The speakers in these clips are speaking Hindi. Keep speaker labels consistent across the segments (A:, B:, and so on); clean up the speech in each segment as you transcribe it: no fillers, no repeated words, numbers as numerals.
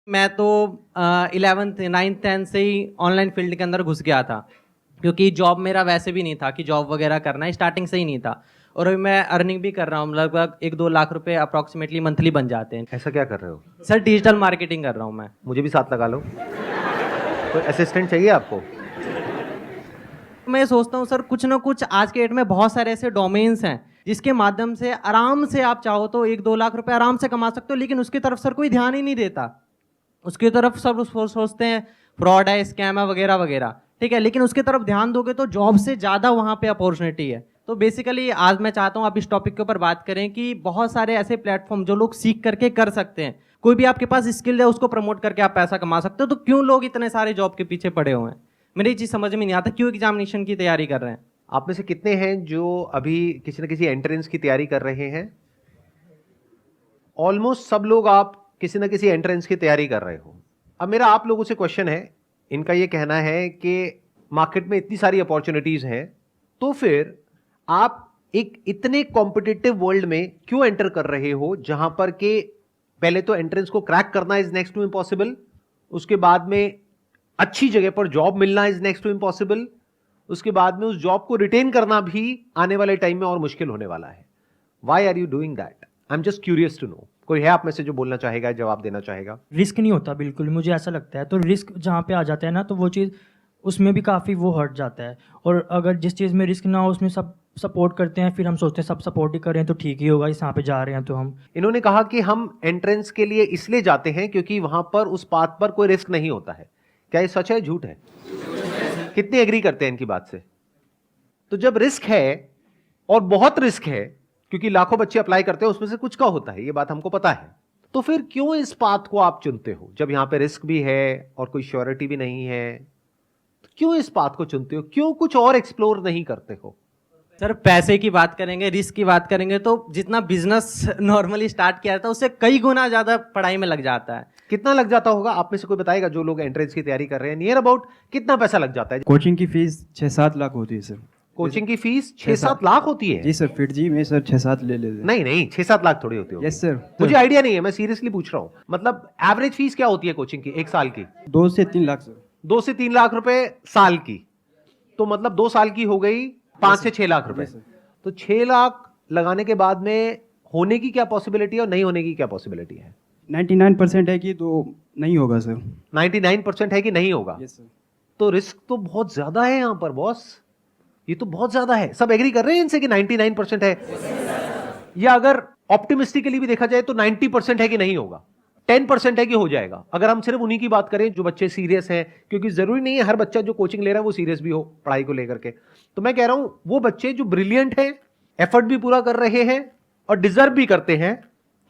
A: मैं तो 11th 9th 10th से ही ऑनलाइन फील्ड के अंदर घुस गया था, क्योंकि जॉब मेरा वैसे भी नहीं था कि जॉब वगैरह करना है, स्टार्टिंग से ही नहीं था। और अभी मैं अर्निंग भी कर रहा हूँ, लगभग 1-2 लाख रुपए अप्रॉक्सीमेटली मंथली बन जाते हैं।
B: ऐसा क्या कर रहे हो?
A: सर डिजिटल मार्केटिंग कर रहा हूँ मैं।
B: मुझे भी साथ लगा लो। कोई असिस्टेंट चाहिए आपको?
A: मैं सोचता हूँ सर, कुछ ना कुछ आज के डेट में बहुत सारे ऐसे डोमेन्स हैं जिसके माध्यम से आराम से आप चाहो तो 1-2 लाख रुपए आराम से कमा सकते हो, लेकिन उसकी तरफ सर कोई ध्यान ही नहीं देता। उसकी तरफ सब सोचते हैं फ्रॉड है, स्कैम है, वगैरह वगैरह, ठीक है, लेकिन उसकी तरफ ध्यान दोगे तो जॉब से ज़्यादा वहाँ पे अपॉर्चुनिटी है। तो बेसिकली आज मैं चाहता हूँ आप इस टॉपिक के ऊपर बात करें कि बहुत सारे ऐसे प्लेटफॉर्म जो लोग सीख करके कर सकते हैं। कोई भी आपके पास स्किल है उसको प्रमोट करके आप पैसा कमा सकते हो, तो क्यों लोग इतने सारे जॉब के पीछे पड़े हुए हैं? मेरी ये चीज़ समझ में नहीं आता, क्यों एग्जामिनेशन की तैयारी कर रहे हैं?
B: आप में से कितने हैं जो अभी किसी न किसी एंट्रेंस की तैयारी कर रहे हैं? ऑलमोस्ट सब लोग आप किसी न किसी एंट्रेंस की तैयारी कर रहे हो। अब मेरा आप लोगों से क्वेश्चन है, इनका ये कहना है कि मार्केट में इतनी सारी अपॉर्चुनिटीज हैं, तो फिर आप एक इतने कॉम्पिटिटिव वर्ल्ड में क्यों एंटर कर रहे हो, जहां पर के पहले तो एंट्रेंस को क्रैक करना इज नेक्स्ट टू इम्पॉसिबल, उसके बाद में अच्छी जगह पर जॉब मिलना इज नेक्स्ट टू इम्पॉसिबल, उसके बाद में उस जॉब को रिटेन करना भी आने वाले टाइम में और मुश्किल होने वाला है। Why are you doing that? I am just curious to know. कोई है आप में से जो बोलना चाहेगा, जवाब देना चाहेगा?
C: रिस्क नहीं होता बिल्कुल, मुझे ऐसा लगता है। तो रिस्क जहाँ पे आ जाता है ना, तो वो चीज़ उसमें भी काफ़ी वो हट जाता है। और अगर जिस चीज़ में रिस्क ना हो उसमें सब सपोर्ट करते हैं, फिर हम सोचते हैं सब सपोर्ट ही कर रहे हैं तो ठीक ही होगा, इस यहाँ पे जा रहे हैं तो हम।
B: इन्होंने कहा कि हम एंट्रेंस के लिए इसलिए जाते हैं क्योंकि वहां पर उस पाथ पर कोई रिस्क नहीं होता है। क्या ये सच है, झूठ है? कितने एग्री करते हैं इनकी बात से? तो जब रिस्क है, और बहुत रिस्क है, क्योंकि लाखों बच्चे अप्लाई करते हैं, उसमें से कुछ का होता है, ये बात हमको पता है, तो फिर क्यों इस पाथ को आप चुनते हो? जब यहां पे रिस्क भी है और कोई श्योरिटी भी नहीं है, तो क्यों इस पाथ को चुनते हो? क्यों कुछ और एक्सप्लोर नहीं करते हो?
A: सर पैसे की बात करेंगे, रिस्क की बात करेंगे, तो जितना बिजनेस नॉर्मली स्टार्ट किया था उससे कई गुना ज्यादा पढ़ाई में लग जाता है।
B: कितना लग जाता होगा? आप में से कोई बताएगा? जो लोग एंट्रेंस की तैयारी कर रहे हैं, नियर अबाउट कितना पैसा लग जाता है?
D: कोचिंग की फीस 6-7 लाख होती है सर।
B: कोचिंग की फीस 6-7 लाख होती है?
D: जी सर, फिर जी में सर 6-7 ले लेते हैं।
B: नहीं नहीं, 6-7 लाख थोड़ी होती है।
D: Yes sir.
B: मुझे आइडिया नहीं है, मैं सीरियसली पूछ रहा हूं। मतलब एवरेज फीस क्या होती है कोचिंग की एक साल की?
D: 2 से 3 लाख सर।
B: 2 से 3 लाख रुपए साल की, तो मतलब 2 साल की हो गई 5 से 6 लाख रुपए। तो 6 लाख लगाने के बाद में होने की क्या पॉसिबिलिटी है और नहीं होने की क्या पॉसिबिलिटी है?
D: 99% है कि तो नहीं होगा सर।
B: 99% है कि नहीं होगा?
D: Yes sir.
B: तो रिस्क तो बहुत ज्यादा है यहां पर बॉस, ये तो बहुत ज्यादा है। सब एग्री कर रहे हैं इनसे कि 99% है? या अगर ऑप्टिमिस्टिकली भी देखा जाए तो 90% है कि नहीं होगा, 10% है कि हो जाएगा। अगर हम सिर्फ उन्हीं की बात करें जो बच्चे सीरियस हैं, क्योंकि जरूरी नहीं है हर बच्चा जो कोचिंग ले रहा है वो सीरियस भी हो पढ़ाई को लेकर के। तो मैं कह रहा हूं वो बच्चे जो ब्रिलियंट हैं, एफर्ट भी पूरा कर रहे हैं और डिजर्व भी करते हैं,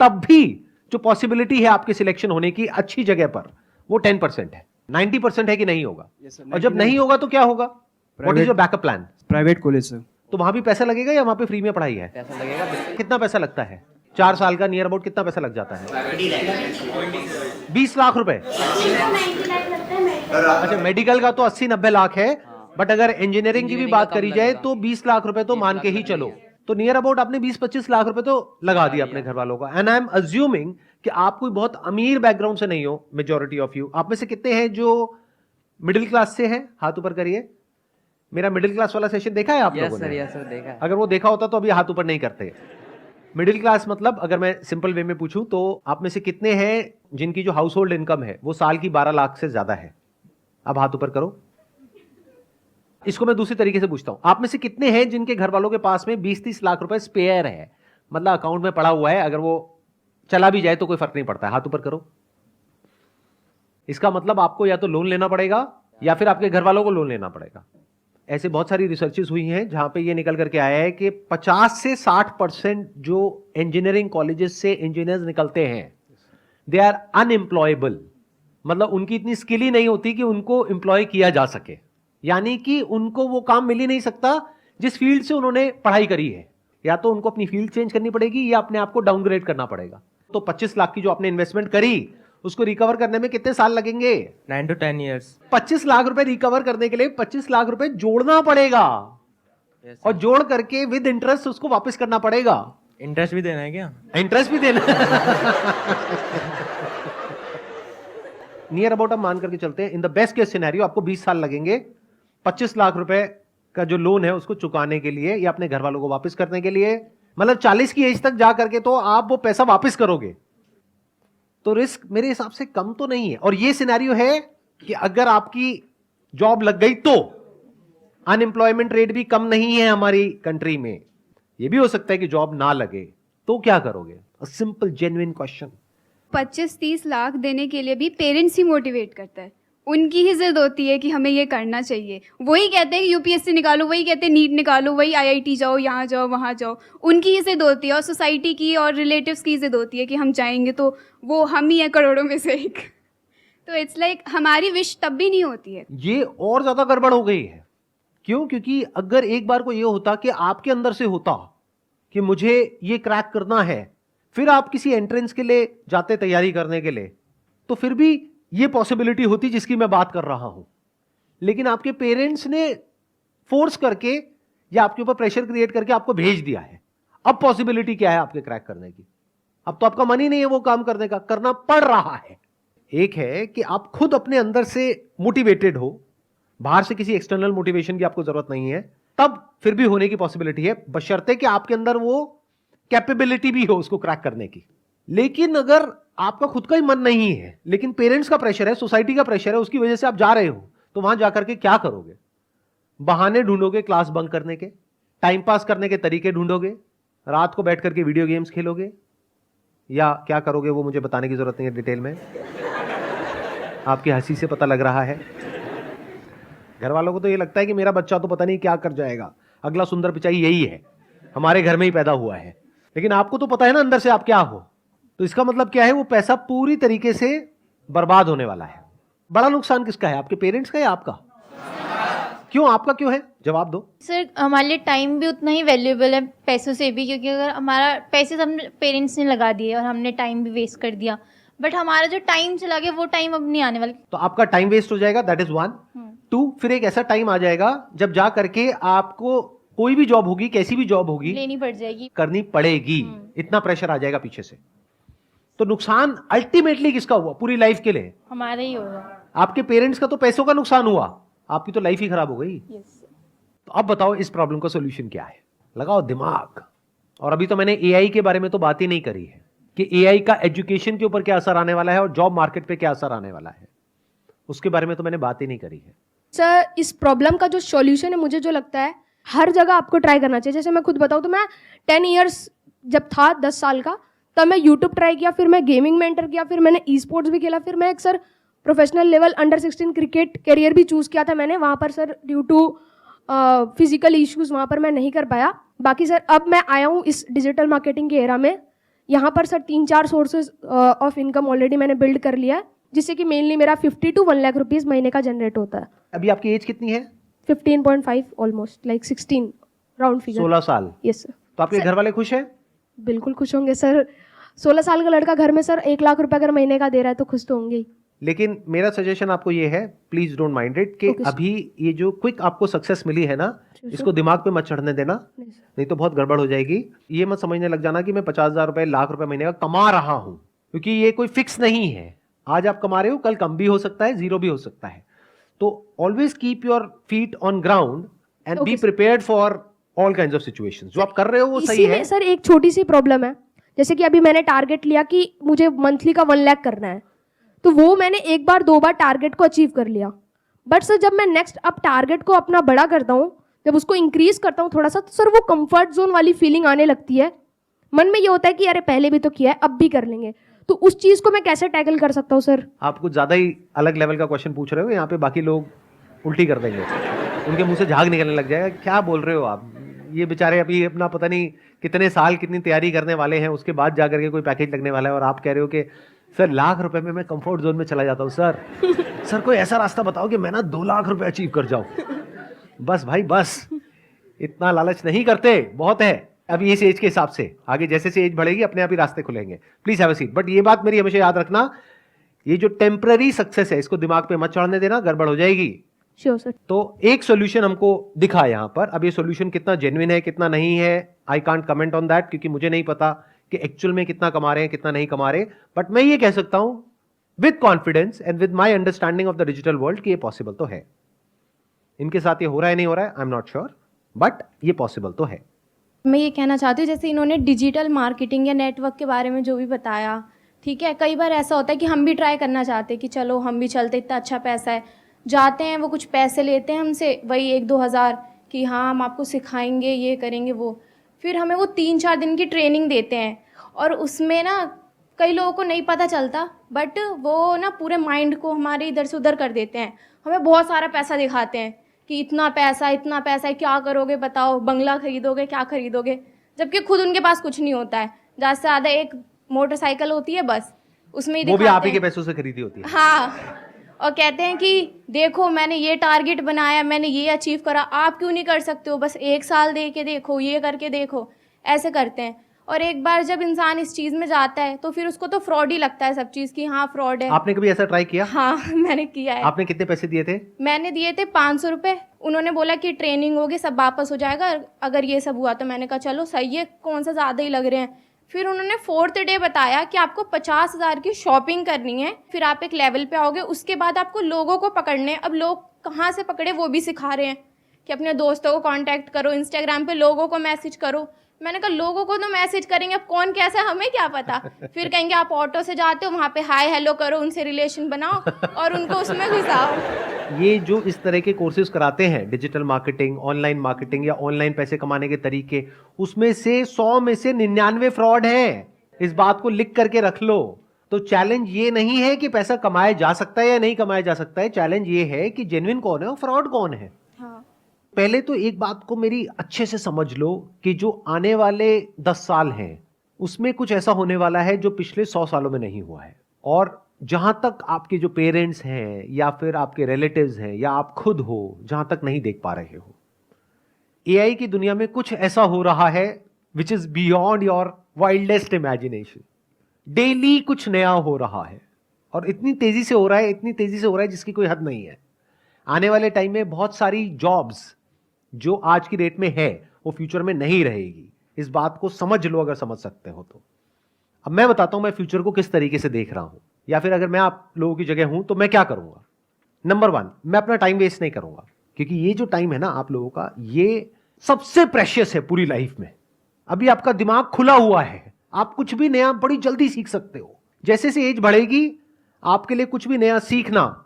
B: तब भी जो पॉसिबिलिटी है आपके सिलेक्शन होने की अच्छी जगह पर, वो 10% है। 90% है कि नहीं होगा?
D: Yes sir,
B: और जब नहीं होगा तो क्या होगा? What is your backup plan?
D: Private college sir.
B: तो वहां भी पैसा लगेगा या वहां पे फ्री में पढ़ाई है?
A: पैसा लगेगा।
B: कितना पैसा लगता है 4 साल का? नियर अबाउट कितना पैसा लग जाता है? 20 लाख रुपए। अच्छा, मेडिकल का तो 80-90 लाख है, बट अगर इंजीनियरिंग की भी बात करी जाए तो 20 लाख रुपए तो मान के ही चलो। तो नियर अबाउट आपने 20-25 लाख रुपए तो लगा दिया अपने घर वालों का। एंड आई एम अज्यूमिंग कि आप कोई बहुत अमीर बैकग्राउंड से नहीं हो, मेजॉरिटी ऑफ यू। आप में से कितने हैं जो मिडिल क्लास से हैं? हाथ ऊपर करिए। मेरा मिडिल क्लास वाला सेशन देखा है आप लोगों ने?
A: यस सर, देखा है।
B: अगर वो देखा होता तो अभी हाथ ऊपर नहीं करते। मिडिल क्लास मतलब, अगर मैं सिंपल वे में पूछूं तो आप में से कितने हैं जिनकी जो हाउस होल्ड इनकम है वो साल की 12 लाख से ज्यादा है? अब हाथ ऊपर करो। इसको मैं दूसरी तरीके से पूछता हूं, आप में से कितने हैं जिनके घर वालों के पास में 20-30 लाख रुपए स्पेयर है, मतलब अकाउंट में पड़ा हुआ है, अगर वो चला भी जाए तो कोई फर्क नहीं पड़ता है? हाथ ऊपर करो। इसका मतलब आपको या तो लोन लेना पड़ेगा या फिर आपके घर वालों को लोन लेना पड़ेगा। ऐसे बहुत सारी रिसर्चेस हुई हैं जहां पे ये निकल करके आया है कि 50 से 60% जो इंजीनियरिंग कॉलेजेस से इंजीनियर्स निकलते हैं, दे आर अनएम्प्लॉयबल। मतलब उनकी इतनी स्किल ही नहीं होती कि उनको एम्प्लॉय किया जा सके, यानी कि उनको वो काम मिल ही नहीं सकता जिस फील्ड से उन्होंने पढ़ाई करी है। या तो उनको अपनी फील्ड चेंज करनी पड़ेगी या अपने आप को डाउनग्रेड करना पड़ेगा। तो 25 लाख की जो आपने इन्वेस्टमेंट करी, उसको रिकवर करने में कितने साल लगेंगे?
A: 9 to 10 years।
B: 25 लाख रुपए रिकवर करने के लिए 25 लाख रुपए जोड़ना पड़ेगा, और जोड़ करके विद इंटरेस्ट उसको वापस करना पड़ेगा।
A: इंटरेस्ट भी देना है क्या?
B: इंटरेस्ट भी देना। नियर अबाउट हम मान करके चलते हैं, in the best case scenario आपको 20 साल लगेंगे 25 लाख रुपए का जो लोन है उसको चुकाने के लिए या अपने घर वालों को वापस करने के लिए। मतलब 40 की एज तक जा करके तो आप वो पैसा वापस करोगे, तो रिस्क मेरे हिसाब से कम तो नहीं है। और ये सिनेरियो है कि अगर आपकी जॉब लग गई तो अनएम्प्लॉयमेंट रेट भी कम नहीं है हमारी कंट्री में। ये भी हो सकता है कि जॉब ना लगे, तो क्या करोगे? A simple genuine question.
E: 25-30 lakh देने के लिए भी पेरेंट्स ही मोटिवेट करता है, उनकी ही जिद होती है कि हमें ये करना चाहिए। वही कहते हैं कि यूपीएससी निकालो, वही कहते हैं नीट निकालो, वही आईआईटी जाओ, यहाँ जाओ, वहाँ जाओ। उनकी ही जिद होती है और सोसाइटी की और रिलेटिव्स की जिद होती है कि हम जाएंगे तो वो हम ही हैं करोड़ों में से एक। तो इट्स लाइक हमारी विश तब भी नहीं होती है।
B: ये और ज्यादा गड़बड़ हो गई है। क्यों? क्योंकि अगर एक बार को ये होता कि आपके अंदर से होता कि मुझे ये क्रैक करना है, फिर आप किसी एंट्रेंस के लिए जाते तैयारी करने के लिए, तो फिर भी ये पॉसिबिलिटी होती जिसकी मैं बात कर रहा हूं। लेकिन आपके पेरेंट्स ने फोर्स करके या आपके ऊपर प्रेशर क्रिएट करके आपको भेज दिया है। अब पॉसिबिलिटी क्या है आपके क्रैक करने की? अब तो आपका मन ही नहीं है वो काम करने का, करना पड़ रहा है। एक है कि आप खुद अपने अंदर से मोटिवेटेड हो, बाहर से किसी एक्सटर्नल मोटिवेशन की आपको जरूरत नहीं है, तब फिर भी होने की पॉसिबिलिटी है, बशर्ते कि आपके अंदर वो कैपेबिलिटी भी हो उसको क्रैक करने की। लेकिन अगर आपका खुद का ही मन नहीं है, लेकिन पेरेंट्स का प्रेशर है, सोसाइटी का प्रेशर है, उसकी वजह से आप जा रहे हो, तो वहां जाकर के क्या करोगे? बहाने ढूंढोगे क्लास बंक करने के, टाइम पास करने के तरीके ढूंढोगे, रात को बैठ करके वीडियो गेम्स खेलोगे, या क्या करोगे वो मुझे बताने की जरूरत नहीं है डिटेल में, आपकी हंसी से पता लग रहा है। घर वालों को तो ये लगता है कि मेरा बच्चा तो पता नहीं क्या कर जाएगा, अगला सुंदर पिचाई यही है, हमारे घर में ही पैदा हुआ है। लेकिन आपको तो पता है ना अंदर से आप क्या हो। तो इसका मतलब क्या है? वो पैसा पूरी तरीके से बर्बाद होने वाला है। बड़ा नुकसान किसका है, आपके पेरेंट्स का या आपका? क्यों? आपका क्यों है? जवाब दो।
F: सर हमारे लिए टाइम भी उतना ही वैल्यूएबल है पैसों से भी, क्योंकि अगर हमारा पैसे सब पेरेंट्स ने लगा दिए और हमने टाइम भी वेस्ट कर दिया, बट हमारा जो टाइम चला गया वो टाइम अब नहीं आने वाला।
B: तो आपका टाइम वेस्ट हो जाएगा, दैट इज 1। 2, फिर एक ऐसा टाइम आ जाएगा जब जा करके आपको कोई भी जॉब होगी, कैसी भी जॉब होगी,
F: लेनी पड़ जाएगी,
B: करनी पड़ेगी। इतना प्रेशर आ जाएगा पीछे से। तो नुकसान अल्टीमेटली किसका हुआ पूरी लाइफ के लिए?
F: हमारा ही होगा।
B: आपके पेरेंट्स का तो पैसों का नुकसान हुआ, आपकी तो लाइफ ही खराब हो गई। तो अब बताओ इस प्रॉब्लम का सॉल्यूशन क्या है? लगाओ दिमाग। और अभी तो मैंने एआई के बारे में तो बात ही नहीं करी है कि एआई का एजुकेशन के ऊपर क्या असर आने वाला है और जॉब मार्केट पे क्या असर आने वाला है, उसके बारे में तो मैंने बात ही नहीं करी है।
G: सर इस प्रॉब्लम का जो सॉल्यूशन है, मुझे जो लगता है हर जगह आपको ट्राई करना चाहिए। जैसे मैं खुद बताऊँ तो मैं 10 इयर्स जब था, 10 साल का, तब मैं यूट्यूब ट्राई किया, फिर मैं गेमिंग में एंटर किया, फिर मैंने ई स्पोर्ट्स भी खेला, फिर मैं एक sir professional level under 16 cricket career भी चूज़ किया था मैंने। वहाँ पर sir due to physical issues वहाँ पर मैं नहीं कर पाया। बाकी सर अब मैं आया हूँ इस डिजिटल मार्केटिंग के एरा में। यहाँ पर sir 3-4 sources of income already मैंने बिल्ड कर लिया है, जिससे कि मेनली मेरा 50 to 1 लाख रुपीज़ महीने का जनरेट होता है।
B: अभी आपकी एज कितनी है?
G: 15.5 ऑलमोस्ट, लाइक 16 राउंड फिगर।
B: 16 साल।
G: Yes sir.
B: तो आपके घर वाले खुश हैं?
G: बिल्कुल खुश होंगे सर। 16 साल का लड़का घर में सर 1 लाख रुपए अगर महीने का दे रहा है तो खुश तो होंगे ही।
B: लेकिन मेरा सजेशन आपको ये है, प्लीज डोंट माइंड इट, कि
G: Okay, sir.
B: अभी ये जो क्विक आपको सक्सेस मिली है ना, इसको दिमाग पे मत चढ़ने देना, नहीं तो बहुत गड़बड़ हो जाएगी। ये मत समझने लग जाना कि मैं 50,000 रुपए, लाख रुपए महीने का कमा रहा हूं, क्योंकि ये कोई फिक्स नहीं है। आज आप कमा रहे हो, कल कम भी हो सकता है, जीरो भी हो सकता है। तो always keep your feet on ground and be prepared for all kinds of situations. जो आप कर रहे हो वो सही है।
G: सर एक छोटी सी प्रॉब्लम है, जैसे कि अभी मैंने टारगेट लिया कि मुझे मंथली का 1 लाख करना है, तो वो मैंने 1 बार 2 बार टारगेट को अचीव कर लिया। बट सर जब मैं नेक्स्ट अब टारगेट को अपना बड़ा करता हूँ, जब उसको इंक्रीज करता हूँ थोड़ा सा, तो सर वो कंफर्ट जोन वाली फीलिंग आने लगती है। मन में ये होता है कि अरे पहले भी तो किया है, अब भी कर लेंगे। तो उस चीज को मैं कैसे टैकल कर सकता हूँ सर?
B: आप कुछ ज्यादा ही अलग लेवल का क्वेश्चन पूछ रहे हो, यहाँ पे बाकी लोग उल्टी कर देंगे, उनके मुंह से झाग निकलने लग जाएगा। क्या बोल रहे हो आप? ये बेचारे अभी अपना पता नहीं कितने साल कितनी तैयारी करने वाले हैं, उसके बाद जाकर के कोई पैकेज लगने वाला है, और आप कह रहे हो कि सर लाख रुपए में मैं कंफर्ट जोन में चला जाता हूँ। सर कोई ऐसा रास्ता बताओ कि मैं ना 2 लाख रुपए अचीव कर जाऊं। बस भाई बस, इतना लालच नहीं करते, बहुत है अभी इस एज के हिसाब से। आगे जैसे से एज बढ़ेगी अपने आप ही रास्ते खुलेंगे। Please have a seat. But ये बात मेरी हमेशा याद रखना, ये जो टेम्पररी सक्सेस है इसको दिमाग पे मत चढ़ने देना, गड़बड़ हो जाएगी।
G: Sure sir.
B: तो एक सॉल्यूशन हमको दिखा यहाँ पर। अब ये सॉल्यूशन कितना जेन्युइन है कितना नहीं है, I can't comment on that, क्योंकि मुझे नहीं पता कि एक्चुअल में कितना कमा रहे हैं कितना नहीं कमा रहे। बट मैं ये कह सकता हूं with confidence and with my understanding of the digital world कि ये पॉसिबल तो है। इनके साथ ये हो रहा है नहीं हो रहा है आई एम नॉट श्योर, बट ये पॉसिबल तो है।
F: मैं ये कहना चाहती हूँ, जैसे इन्होंने डिजिटल मार्केटिंग या नेटवर्क के बारे में जो भी बताया, ठीक है, कई बार ऐसा होता है कि हम भी ट्राई करना चाहते हैं कि चलो हम भी चलते, इतना अच्छा पैसा है, जाते हैं, वो कुछ पैसे लेते हैं हमसे, वही 1-2 हज़ार कि हाँ हम आपको सिखाएंगे, ये करेंगे वो, फिर हमें वो 3-4 दिन की ट्रेनिंग देते हैं और उसमें ना कई लोगों को नहीं पता चलता, बट वो ना पूरे माइंड को हमारे इधर से उधर कर देते हैं। हमें बहुत सारा पैसा दिखाते हैं कि इतना पैसा है, क्या करोगे बताओ, बंगला खरीदोगे, क्या खरीदोगे, जबकि खुद उनके पास कुछ नहीं होता है। ज़्यादा से ज़्यादा एक मोटरसाइकिल होती है बस, उसमें ही
B: वो भी
F: दिखाते
B: आप ही के
F: हैं।
B: पैसों से खरीदी होती है।
F: हाँ, और कहते हैं कि देखो मैंने ये टारगेट बनाया, मैंने ये अचीव करा, आप क्यों नहीं कर सकते हो, बस 1 साल दे के देखो, ये करके देखो, ऐसे करते हैं। और एक बार जब इंसान इस चीज़ में जाता है तो फिर उसको तो फ्रॉड ही लगता है सब चीज़ की, हाँ फ्रॉड है।
B: आपने कभी ऐसा ट्राई किया?
F: हाँ मैंने किया है।
B: आपने कितने पैसे दिए थे?
F: मैंने दिए थे 500 रुपये। उन्होंने बोला कि ट्रेनिंग होगी, सब वापस हो जाएगा अगर ये सब हुआ, तो मैंने कहा चलो सही है, कौन सा ज़्यादा ही लग रहे हैं। फिर उन्होंने 4th डे बताया कि आपको 50,000 की शॉपिंग करनी है, फिर आप एक लेवल पे आओगे, उसके बाद आपको लोगों को पकड़ने। अब लोग कहाँ से पकड़े वो भी सिखा रहे हैं कि अपने दोस्तों को कांटेक्ट करो, इंस्टाग्राम पे लोगों को मैसेज करो। मैंने कहा लोगों को तो मैसेज करेंगे, अब कौन कैसा है हमें क्या पता। फिर कहेंगे आप ऑटो से जाते हो, वहाँ पे हाय हेलो करो, उनसे रिलेशन बनाओ और उनको उसमें घुसाओ।
B: ये जो इस तरह के कोर्सेज कराते हैं, डिजिटल मार्केटिंग, ऑनलाइन मार्केटिंग या ऑनलाइन पैसे कमाने के तरीके, उसमें से 100 में से 99 फ्रॉड है। इस बात को लिख करके रख लो। तो चैलेंज ये नहीं है कि पैसा कमाया जा सकता है या नहीं कमाया जा सकता है, चैलेंज ये है कि जेन्युइन कौन है और फ्रॉड कौन है।
F: हाँ।
B: पहले तो एक बात को मेरी अच्छे से समझ लो कि जो आने वाले 10 साल हैं उसमें कुछ ऐसा होने वाला है जो पिछले 100 सालों में नहीं हुआ है। और जहां तक आपके जो पेरेंट्स हैं या फिर आपके रिलेटिव्स हैं या आप खुद हो, जहां तक नहीं देख पा रहे हो, एआई की दुनिया में कुछ ऐसा हो रहा है which is beyond your wildest imagination. Daily कुछ नया हो रहा है और इतनी तेजी से हो रहा है, इतनी तेजी से हो रहा है जिसकी कोई हद नहीं है। आने वाले टाइम में बहुत सारी जॉब्स जो आज की डेट में है वो फ्यूचर में नहीं रहेगी। इस बात को समझ लो अगर समझ सकते हो तो। अब मैं बताता हूं मैं फ्यूचर को किस तरीके से देख रहा हूं, या फिर अगर मैं आप लोगों की जगह हूं तो मैं क्या करूंगा। नंबर 1, मैं अपना टाइम वेस्ट नहीं करूंगा, क्योंकि ये जो टाइम है ना आप लोगों का, ये सबसे प्रेशियस है पूरी लाइफ में। अभी आपका दिमाग खुला हुआ है, आप कुछ भी नया बड़ी जल्दी सीख सकते हो। जैसे जैसे एज बढ़ेगी आपके लिए कुछ भी नया सीखना,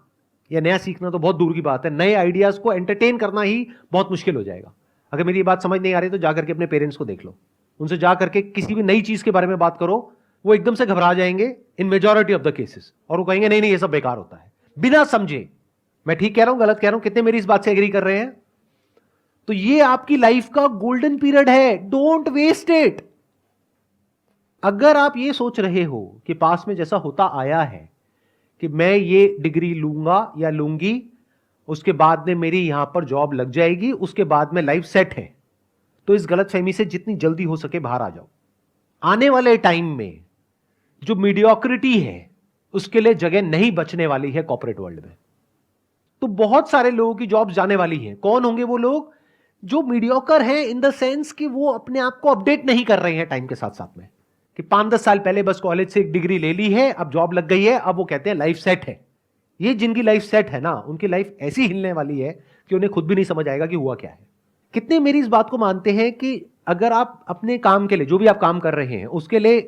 B: या नया सीखना तो बहुत दूर की बात है, नए आइडियाज को एंटरटेन करना ही बहुत मुश्किल हो जाएगा। अगर मेरी ये बात समझ नहीं आ रही तो जाकर के अपने पेरेंट्स को देख लो, उनसे जाकर के किसी भी नई चीज के बारे में बात करो, वो एकदम से घबरा जाएंगे इन मेजॉरिटी ऑफ द केसेस, और वो कहेंगे नहीं नहीं ये सब बेकार होता है, बिना समझे। मैं ठीक कह रहा हूं गलत कह रहा हूं, कितने मेरी इस बात से एग्री कर रहे हैं? तो ये आपकी लाइफ का गोल्डन पीरियड है, डोंट वेस्ट इट। अगर आप ये सोच रहे हो कि पास में जैसा होता आया है कि मैं ये डिग्री लूंगा या लूंगी, उसके बाद में मेरी यहां पर जॉब लग जाएगी, उसके बाद में लाइफ सेट है, तो इस गलतफहमी से जितनी जल्दी हो सके बाहर आ जाओ। आने वाले टाइम में जो मीडियोक्रिटी है उसके लिए जगह नहीं बचने वाली है कॉर्पोरेट वर्ल्ड में। तो बहुत सारे लोगों की जॉब्स जाने वाली हैं। कौन होंगे वो लोग? जो मीडियोकर हैं इन द सेंस कि वो अपने आप को अपडेट नहीं कर रहे हैं टाइम के साथ साथ में, कि 5-10 साल पहले बस कॉलेज से एक डिग्री ले ली है, अब जॉब लग गई है, अब वो कहते हैं लाइफ सेट है। ये जिनकी लाइफ सेट है ना, उनकी लाइफ ऐसी हिलने वाली है कि उन्हें खुद भी नहीं समझ आएगा कि हुआ क्या है। कितने मेरी इस बात को मानते हैं कि अगर आप अपने काम के लिए, जो भी आप काम कर रहे हैं उसके लिए,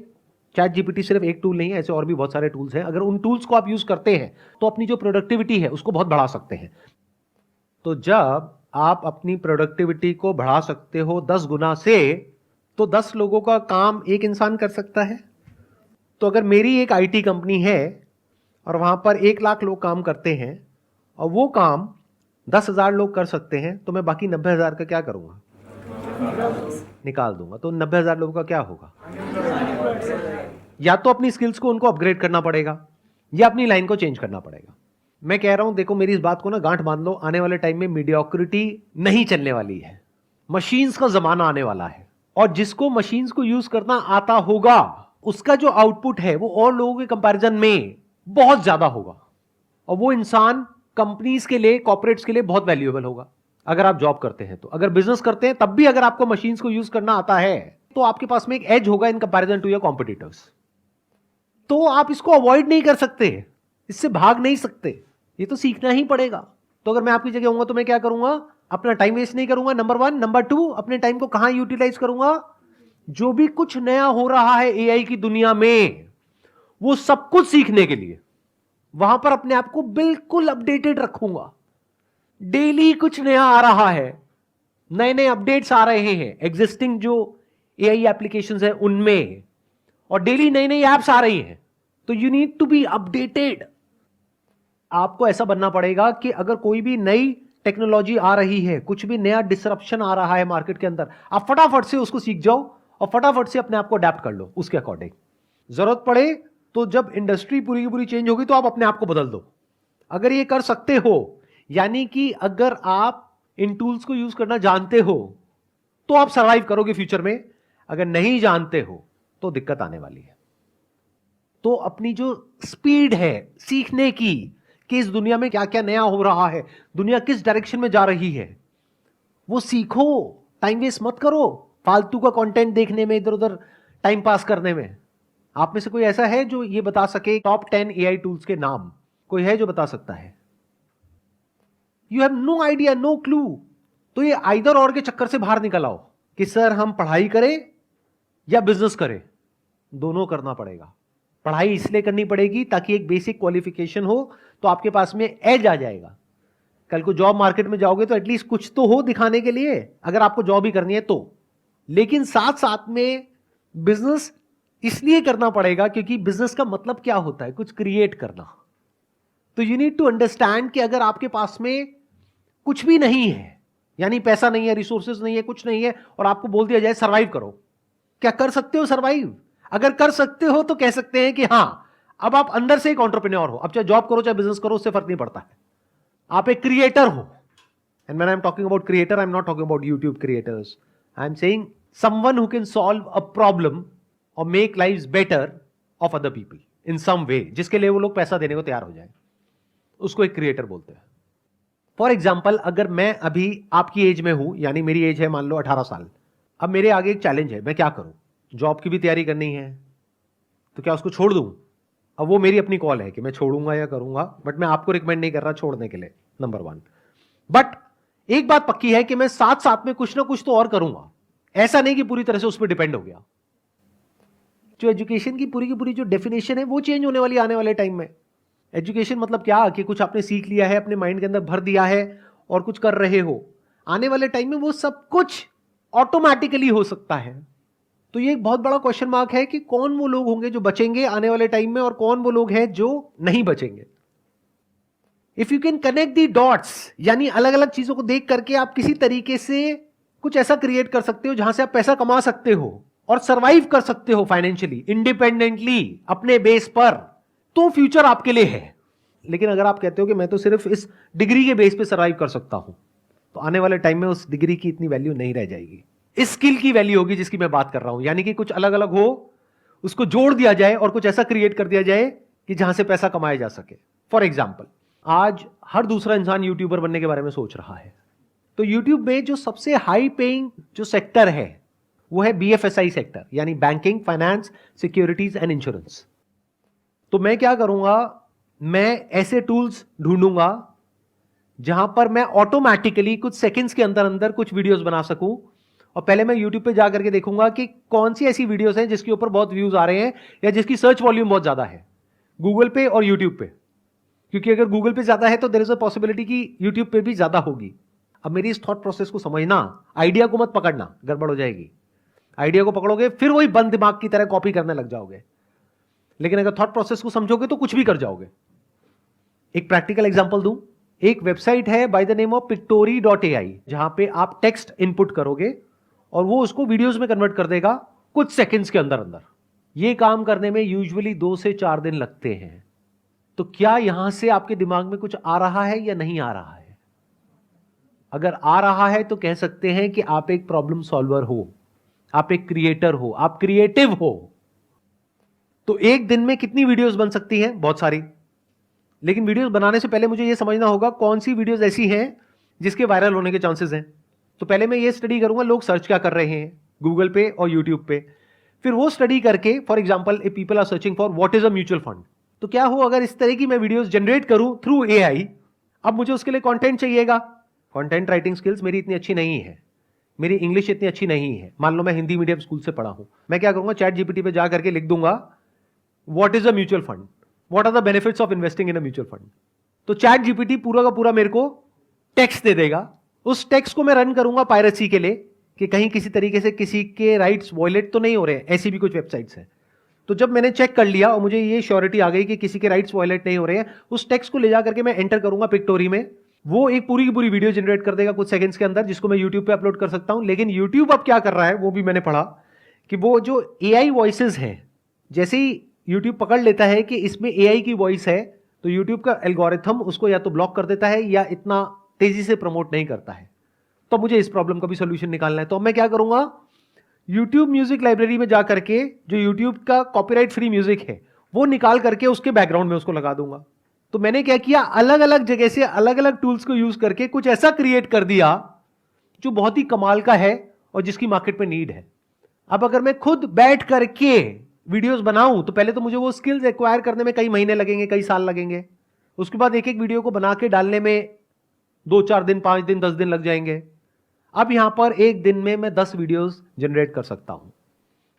B: चैट जीपीटी सिर्फ एक टूल नहीं है, ऐसे और भी बहुत सारे टूल्स हैं, अगर उन टूल्स को आप यूज करते हैं तो अपनी जो प्रोडक्टिविटी है उसको बहुत बढ़ा सकते हैं। तो जब आप अपनी प्रोडक्टिविटी को बढ़ा सकते हो 10 गुना से, तो 10 लोगों का काम एक इंसान कर सकता है। तो अगर मेरी एक आईटी कंपनी है और वहां पर 1 लाख लोग काम करते हैं और वो काम 10,000 लोग कर सकते हैं, तो मैं बाकी 90,000 का क्या करूंगा? निकाल दूंगा। तो 90,000 लोगों का क्या होगा? या तो अपनी स्किल्स को उनको अपग्रेड करना पड़ेगा या अपनी लाइन को चेंज करना पड़ेगा। मैं कह रहा हूं, देखो मेरी इस बात को ना गांठ बांध लो, आने वाले टाइम में मीडियोक्रिटी नहीं चलने वाली है, मशीन्स का जमाना आने वाला है। और जिसको मशीन्स को यूज करना आता होगा उसका जो आउटपुट है वो और लोगों के कंपैरिजन में बहुत ज्यादा होगा, और वो इंसान कंपनीज के लिए, कॉर्पोरेट्स के लिए बहुत वैल्यूएबल होगा। अगर आप जॉब करते हैं तो, अगर बिजनेस करते हैं तब भी अगर आपको मशीन्स को यूज करना आता है तो आपके पास में एक एज होगा in comparison to your competitors. तो आप इसको अवॉइड नहीं कर सकते। इससे भाग नहीं सकते, ये तो सीखना ही पड़ेगा। तो अगर मैं आपकी जगह होऊंगा तो मैं क्या करूंगा, अपना टाइम वेस्ट नहीं करूंगा, नंबर 1। नंबर 2, अपने टाइम को कहां यूटिलाइज करूंगा, जो भी कुछ नया हो रहा है एआई की दुनिया में, वो सब कुछ सीखने के लिए वहां पर अपने आप को बिल्कुल अपडेटेड रखूंगा। डेली कुछ नया आ रहा है, नए नए अपडेट्स आ रहे हैं एग्जिस्टिंग जो एआई एप्लीकेशंस है उनमें, और डेली नई नई एप्स आ रही हैं, तो you need to be updated. आपको ऐसा बनना पड़ेगा कि अगर कोई भी नई टेक्नोलॉजी आ रही है, कुछ भी नया डिसरप्शन आ रहा है मार्केट के अंदर, आप फटाफट से उसको सीख जाओ और फटाफट से अपने आप को अडेप्ट कर लो उसके अकॉर्डिंग। जरूरत पड़े तो जब इंडस्ट्री पूरी की पूरी चेंज होगी तो आप अपने आप को बदल दो। अगर ये कर सकते हो, यानी कि अगर आप इन टूल्स को यूज करना जानते हो तो आप सर्वाइव करोगे फ्यूचर में। अगर नहीं जानते हो तो दिक्कत आने वाली है। तो अपनी जो स्पीड है सीखने की कि इस दुनिया में क्या क्या नया हो रहा है, दुनिया किस डायरेक्शन में जा रही है, वो सीखो। टाइम वेस्ट मत करो फालतू का कंटेंट देखने में, इधर उधर टाइम पास करने में। आप में से कोई ऐसा है जो ये बता सके टॉप 10 एआई टूल्स के नाम? कोई है जो बता सकता है? You have no idea, no clue. तो ये आइदर और के चक्कर से बाहर निकल आओ कि सर हम पढ़ाई करें या बिजनेस करें। दोनों करना पड़ेगा। पढ़ाई इसलिए करनी पड़ेगी ताकि एक बेसिक क्वालिफिकेशन हो, तो आपके पास में एज आ जाएगा। कल को जॉब मार्केट में जाओगे तो एटलीस्ट कुछ तो हो दिखाने के लिए, अगर आपको जॉब ही करनी है तो। लेकिन साथ साथ में बिजनेस इसलिए करना पड़ेगा क्योंकि बिजनेस का मतलब क्या होता है, कुछ क्रिएट करना। तो यू नीड टू अंडरस्टैंड कि अगर आपके पास में कुछ भी नहीं है, यानी पैसा नहीं है, रिसोर्सेज नहीं है, कुछ नहीं है, और आपको बोल दिया जाए सर्वाइव करो, क्या कर सकते हो सर्वाइव? अगर कर सकते हो तो कह सकते हैं कि हां, अब आप अंदर से एक एंटरप्रेन्योर हो। अब चाहे जॉब करो चाहे बिजनेस करो, उससे फर्क नहीं पड़ता है, आप एक क्रिएटर हो। And when I am talking about creator, I am not talking about YouTube creators, I am saying someone who can solve a problem और make lives better of other people in some way, जिसके लिए वो लोग पैसा देने को तैयार हो जाए, उसको एक क्रिएटर बोलते हैं। फॉर एग्जाम्पल, अगर मैं अभी आपकी एज में हूं, यानी मेरी एज है मान लो 18 साल, अब मेरे आगे एक चैलेंज है, मैं क्या करूं? जॉब की भी तैयारी करनी है, तो क्या उसको छोड़ दूं? अब वो मेरी अपनी कॉल है कि मैं छोड़ूंगा या करूंगा, बट मैं आपको रिकमेंड नहीं कर रहा छोड़ने के लिए, नंबर 1। बट एक बात पक्की है कि मैं साथ साथ में कुछ ना कुछ तो और करूंगा। ऐसा नहीं कि पूरी तरह से उस पर डिपेंड हो गया। जो एजुकेशन की पूरी जो डेफिनेशन है वो चेंज होने वाली आने वाले टाइम में। एजुकेशन मतलब क्या कि कुछ आपने सीख लिया है, अपने माइंड के अंदर भर दिया है और कुछ कर रहे हो। आने वाले टाइम में वो सब कुछ ऑटोमेटिकली हो सकता है। तो ये एक बहुत बड़ा क्वेश्चन मार्क है कि कौन वो लोग होंगे जो बचेंगे आने वाले टाइम में और कौन वो लोग हैं जो नहीं बचेंगे। If you can connect the dots, यानी अलग अलग चीजों को देख करके आप किसी तरीके से कुछ ऐसा क्रिएट कर सकते हो जहां से आप पैसा कमा सकते हो और सरवाइव कर सकते हो फाइनेंशियली, इंडिपेंडेंटली, अपने बेस पर, तो फ्यूचर आपके लिए है। लेकिन अगर आप कहते हो कि मैं तो सिर्फ इस डिग्री के बेस पे सरवाइव कर सकता हूं, तो आने वाले टाइम में उस डिग्री की इतनी वैल्यू नहीं रह जाएगी। इस स्किल की वैल्यू होगी जिसकी मैं बात कर रहा हूं, यानी कि कुछ अलग अलग हो, उसको जोड़ दिया जाए और कुछ ऐसा क्रिएट कर दिया जाए कि जहां से पैसा कमाया जा सके। फॉर एग्जाम्पल, आज हर दूसरा इंसान यूट्यूबर बनने के बारे में सोच रहा है। तो यूट्यूब में जो सबसे हाई पेइंग जो सेक्टर है वो है BFSI सेक्टर, यानी banking, finance, securities and insurance. तो मैं क्या करूंगा, मैं ऐसे टूल्स ढूंढूंगा जहां पर मैं ऑटोमेटिकली कुछ सेकंड्स के अंदर अंदर कुछ वीडियोस बना सकूं। और पहले मैं यूट्यूब पे जाकर के देखूंगा कि कौन सी ऐसी वीडियोस हैं जिसके ऊपर बहुत व्यूज आ रहे हैं या जिसकी सर्च वॉल्यूम बहुत ज्यादा है, गूगल पे और यूट्यूब पे। क्योंकि अगर गूगल पे ज्यादा है तो देयर इज अ पॉसिबिलिटी कि यूट्यूब पे भी ज्यादा होगी। अब मेरी इस थॉट प्रोसेस को समझना, आइडिया को मत पकड़ना, गड़बड़ हो जाएगी। आइडिया को पकड़ोगे फिर वही बंद दिमाग की तरह कॉपी करने लग जाओगे। लेकिन अगर थॉट प्रोसेस को समझोगे तो कुछ भी कर जाओगे। एक प्रैक्टिकल एग्जांपल दूं, एक वेबसाइट है by the name of pictory.ai, जहां पे आप टेक्स्ट इनपुट करोगे और वो उसको वीडियोस में कन्वर्ट कर देगा कुछ सेकंड्स के अंदर अंदर। ये काम करने में यूजुअली 2 से 4 दिन लगते हैं। तो क्या यहां से आपके दिमाग में कुछ आ रहा है या नहीं आ रहा है? अगर आ रहा है तो कह सकते हैं कि आप एक प्रॉब्लम सॉल्वर हो, आप एक क्रिएटर हो, आप क्रिएटिव हो। तो एक दिन में कितनी वीडियोस बन सकती हैं? बहुत सारी। लेकिन वीडियोस बनाने से पहले मुझे यह समझना होगा कौन सी वीडियोस ऐसी हैं जिसके वायरल होने के चांसेस हैं। तो पहले मैं ये स्टडी करूंगा लोग सर्च क्या कर रहे हैं गूगल पे और यूट्यूब पे। फिर वो स्टडी करके, for example if people are searching for what is a mutual fund, तो क्या हो अगर इस तरह की मैं वीडियोस जनरेट करूं थ्रू एआई, अब मुझे उसके लिए कंटेंट चाहिएगा। कंटेंट राइटिंग स्किल्स मेरी इतनी अच्छी नहीं है, मेरी इंग्लिश इतनी अच्छी नहीं है, मान लो मैं हिंदी मीडियम स्कूल से पढ़ा हूं, मैं क्या करूंगा, चैट जीपीटी पे जा करके लिख दूंगा what is a mutual fund, what are the benefits of investing in a mutual fund. तो चैट जीपीटी पूरा का पूरा मेरे को टेक्स्ट दे देगा, उस टेक्स्ट को मैं रन करूंगा पायरेसी के लिए कि कहीं किसी तरीके से किसी के राइट्स वॉयलेट तो नहीं हो रहे हैं, ऐसी भी कुछ वेबसाइट्स हैं। तो जब मैंने चेक कर लिया और मुझे ये श्योरिटी आ गई कि किसी के राइट्स वॉयलेट नहीं हो रहे हैं, उस टेक्स्ट को ले जा करके मैं एंटर करूंगा पिक्टोरी में, वो एक पूरी की पूरी वीडियो जनरेट कर देगा कुछ सेकंड्स के अंदर, जिसको मैं यूट्यूब पे अपलोड कर सकता हूं। लेकिन यूट्यूब अब क्या कर रहा है वो भी मैंने पढ़ा कि वो जो एआई वॉइसेस हैं, जैसे ही यूट्यूब पकड़ लेता है कि इसमें एआई की वॉइस है, तो यूट्यूब का एल्गोरिथम उसको या तो ब्लॉक कर देता है या इतना तेजी से प्रमोट नहीं करता है। तो मुझे इस प्रॉब्लम का भी सोल्यूशन निकालना है। तो मैं क्या करूंगा, यूट्यूब म्यूजिक लाइब्रेरी में जाकर के जो यूट्यूब का कॉपीराइट फ्री म्यूजिक है वो निकाल करके उसके बैकग्राउंड में उसको लगा दूंगा। तो मैंने क्या किया, अलग अलग जगह से अलग अलग टूल्स को यूज करके कुछ ऐसा क्रिएट कर दिया जो बहुत ही कमाल का है और जिसकी मार्केट में नीड है। अब अगर मैं खुद बैठ करके वीडियोस बनाऊं तो पहले तो मुझे वो स्किल्स एक्वायर करने में कई महीने लगेंगे, कई साल लगेंगे। उसके बाद एक एक वीडियो को बना के डालने में 2-4 दिन, 5 दिन, 10 दिन लग जाएंगे। अब यहां पर एक दिन में मैं 10 वीडियोस जनरेट कर सकता हूं,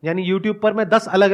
B: यानी यूट्यूब पर मैं 10 अलग